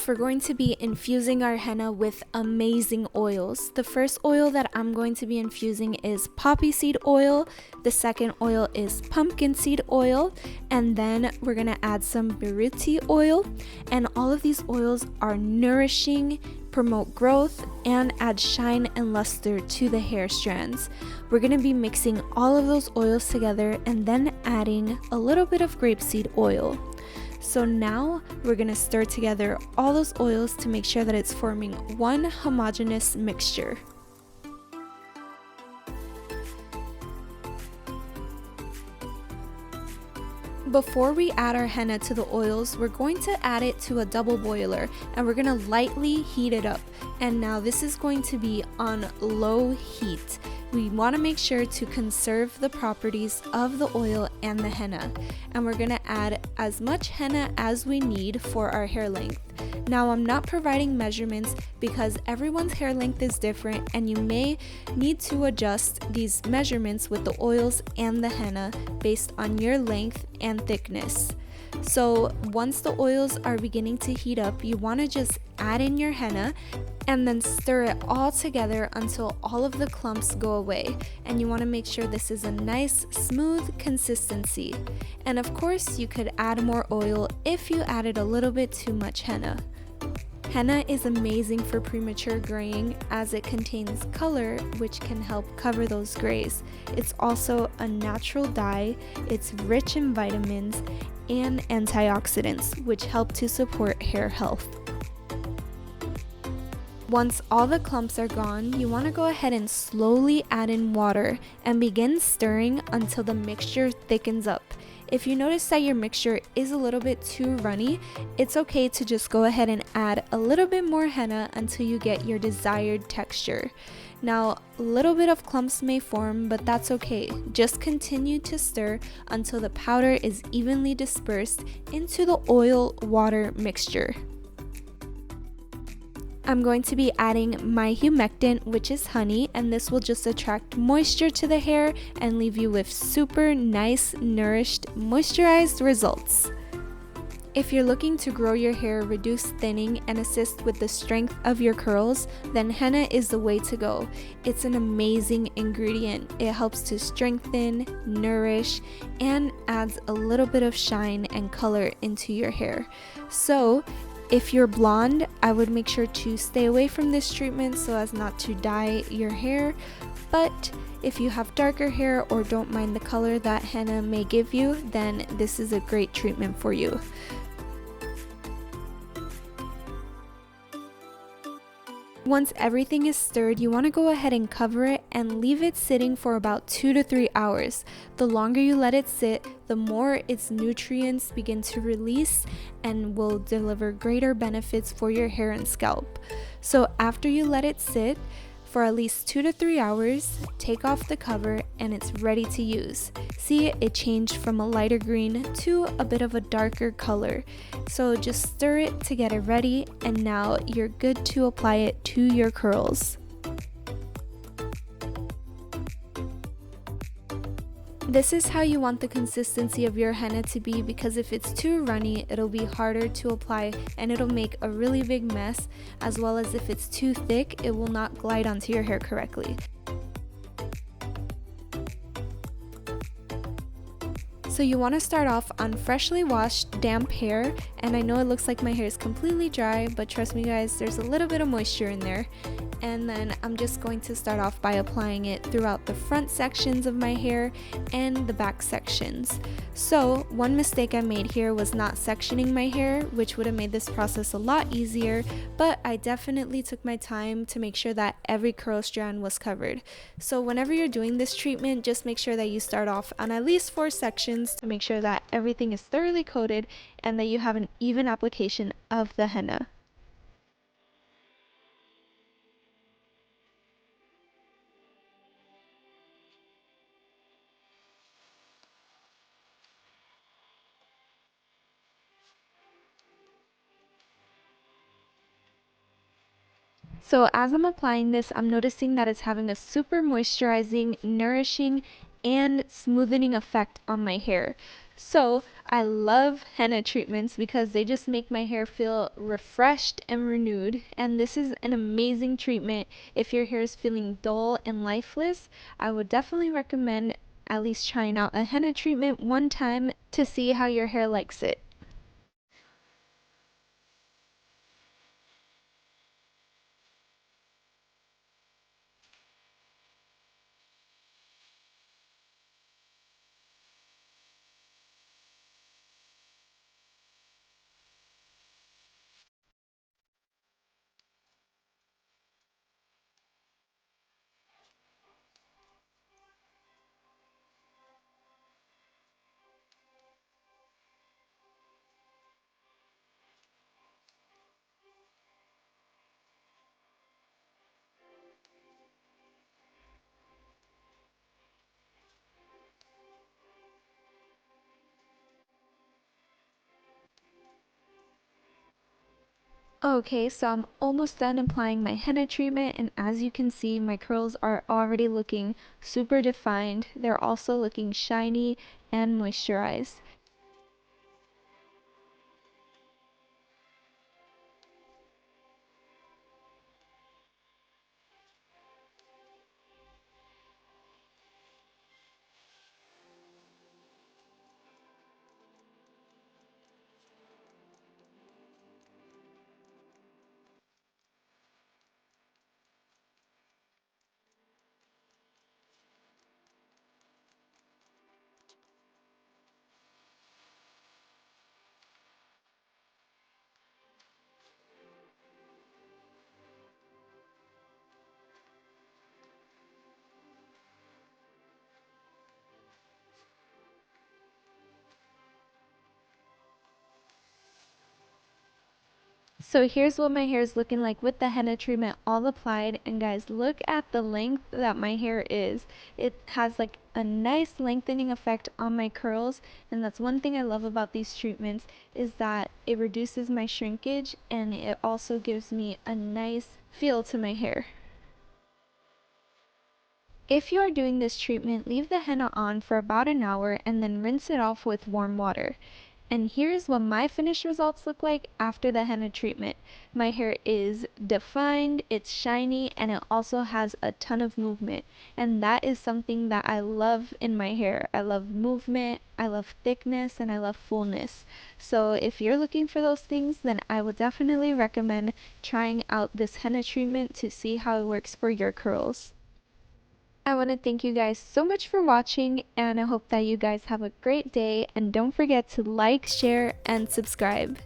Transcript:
we're going to be infusing our henna with amazing oils. The first oil that I'm going to be infusing is poppy seed oil. The second oil is pumpkin seed oil. And then we're going to add some beruti oil. And all of these oils are nourishing, promote growth, and add shine and luster to the hair strands. We're going to be mixing all of those oils together and then adding a little bit of grapeseed oil. So now we're going to stir together all those oils to make sure that it's forming one homogeneous mixture. Before we add our henna to the oils, we're going to add it to a double boiler and we're going to lightly heat it up. And now this is going to be on low heat. We want to make sure to conserve the properties of the oil and the henna. And we're going to add as much henna as we need for our hair length. Now I'm not providing measurements because everyone's hair length is different and you may need to adjust these measurements with the oils and the henna based on your length and thickness. So once the oils are beginning to heat up, you want to just add in your henna and then stir it all together until all of the clumps go away. And you want to make sure this is a nice smooth consistency. And of course you could add more oil if you added a little bit too much henna. Henna is amazing for premature graying as it contains color which can help cover those grays. It's also a natural dye, it's rich in vitamins and antioxidants which help to support hair health. Once all the clumps are gone, you want to go ahead and slowly add in water and begin stirring until the mixture thickens up. If you notice that your mixture is a little bit too runny, it's okay to just go ahead and add a little bit more henna until you get your desired texture. Now, a little bit of clumps may form, but that's okay. Just continue to stir until the powder is evenly dispersed into the oil-water mixture. I'm going to be adding my humectant, which is honey, and this will just attract moisture to the hair and leave you with super nice, nourished, moisturized results. If you're looking to grow your hair, reduce thinning, and assist with the strength of your curls, then henna is the way to go. It's an amazing ingredient. It helps to strengthen, nourish, and adds a little bit of shine and color into your hair. So, if you're blonde, I would make sure to stay away from this treatment so as not to dye your hair. But if you have darker hair or don't mind the color that henna may give you, then this is a great treatment for you. Once everything is stirred, you want to go ahead and cover it and leave it sitting for about 2 to 3 hours. The longer you let it sit, the more its nutrients begin to release and will deliver greater benefits for your hair and scalp. So after you let it sit for at least 2 to 3 hours, take off the cover and it's ready to use. See, it changed from a lighter green to a bit of a darker color. So just stir it to get it ready and now you're good to apply it to your curls. This is how you want the consistency of your henna to be, because if it's too runny, it'll be harder to apply and it'll make a really big mess, as well as if it's too thick, it will not glide onto your hair correctly. So you want to start off on freshly washed damp hair, and I know it looks like my hair is completely dry, but trust me guys, there's a little bit of moisture in there. And then I'm just going to start off by applying it throughout the front sections of my hair and the back sections. So one mistake I made here was not sectioning my hair, which would have made this process a lot easier, but I definitely took my time to make sure that every curl strand was covered. So whenever you're doing this treatment, just make sure that you start off on at least 4 sections to make sure that everything is thoroughly coated and that you have an even application of the henna. So as I'm applying this, I'm noticing that it's having a super moisturizing, nourishing, and smoothing effect on my hair. So I love henna treatments because they just make my hair feel refreshed and renewed. And this is an amazing treatment if your hair is feeling dull and lifeless. I would definitely recommend at least trying out a henna treatment one time to see how your hair likes it. Okay, so I'm almost done applying my henna treatment, and as you can see, my curls are already looking super defined. They're also looking shiny and moisturized. So here's what my hair is looking like with the henna treatment all applied, and guys, look at the length that my hair is. It has like a nice lengthening effect on my curls, and that's one thing I love about these treatments is that it reduces my shrinkage and it also gives me a nice feel to my hair. If you are doing this treatment, leave the henna on for about an hour and then rinse it off with warm water. And here's what my finished results look like after the henna treatment. My hair is defined, it's shiny, and it also has a ton of movement. And that is something that I love in my hair. I love movement, I love thickness, and I love fullness. So if you're looking for those things, then I would definitely recommend trying out this henna treatment to see how it works for your curls. I want to thank you guys so much for watching, and I hope that you guys have a great day, and don't forget to like, share, and subscribe.